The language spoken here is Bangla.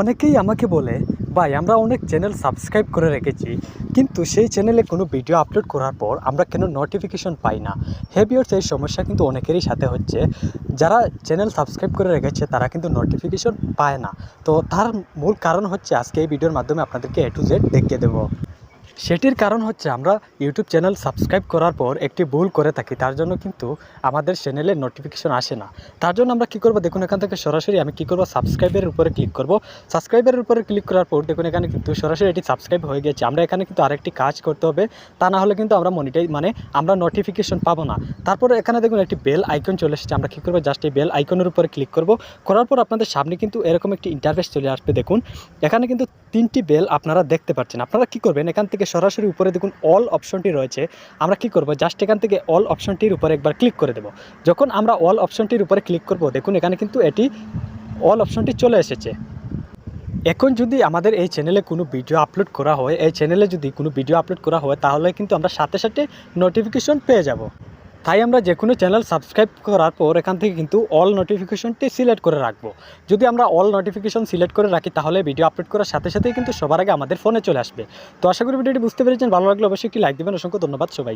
অনেকেই আমাকে বলে, ভাই আমরা অনেক চ্যানেল সাবস্ক্রাইব করে রেখেছি, কিন্তু সেই চ্যানেলে কোনো ভিডিও আপলোড করার পর আমরা কেন নোটিফিকেশন পাই না। ভিউয়ার্স, এই সমস্যা কিন্তু অনেকেরই সাথে হচ্ছে। যারা চ্যানেল সাবস্ক্রাইব করে রেখেছে তারা কিন্তু নোটিফিকেশন পায় না। তো তার মূল কারণ হচ্ছে আজকে এই ভিডিওর মাধ্যমে আপনাদেরকে A to Z দেখিয়ে দেবো। সেটির কারণ হচ্ছে আমরা ইউটিউব চ্যানেল সাবস্ক্রাইব করার পর একটি ভুল করে থাকি, তার জন্য কিন্তু আমাদের চ্যানেলে নোটিফিকেশন আসে না। তার জন্য আমরা কী করব, দেখুন এখান থেকে সরাসরি আমি কী করব, সাবস্ক্রাইবের উপরে ক্লিক করব। সাবস্ক্রাইবের উপরে ক্লিক করার পর দেখুন এখানে কিন্তু সরাসরি এটি সাবস্ক্রাইব হয়ে গেছে। আমরা এখানে কিন্তু আরেকটি কাজ করতে হবে, তা না হলে কিন্তু আমরা আমরা নোটিফিকেশন পাবো না। তারপরে এখানে দেখুন একটি বেল আইকন চলে এসেছে। আমরা কী করবো, জাস্ট এই বেল আইকনের উপরে ক্লিক করব। করার পর আপনাদের সামনে কিন্তু এরকম একটি ইন্টারফেস চলে আসবে। দেখুন এখানে কিন্তু 3টি বেল আপনারা দেখতে পাচ্ছেন। আপনারা কী করবেন, এখান থেকে সরাসরি উপরে দেখুন অল অপশনটি রয়েছে। আমরা কি করব, জাস্ট এখান থেকে অল অপশনটির উপরে একবার ক্লিক করে দেব। যখন আমরা অল অপশনটির উপরে ক্লিক করব, দেখুন এখানে কিন্তু এটি অল অপশনটি চলে এসেছে। এখন যদি আমাদের এই চ্যানেলে কোনো ভিডিও আপলোড করা হয়, তাহলে কিন্তু আমরা সাথে সাথে নোটিফিকেশন পেয়ে যাব। তাই আমরা যে কোনো চ্যানেল সাবস্ক্রাইব করার পর এখান থেকে কিন্তু অল নোটিফিকেশনটি সিলেক্ট করে রাখবো। যদি আমরা অল নোটিফিকেশন সিলেক্ট করে রাখি, তাহলে ভিডিও আপলোড করার সাথে সাথেই কিন্তু সবার আগে আমাদের ফোনে চলে আসবে। তো আশা করি ভিডিওটি বুঝতে পেরেছেন। ভালো লাগলে অবশ্যই একটি লাইক দেবেন। অসংখ্য ধন্যবাদ সবাই।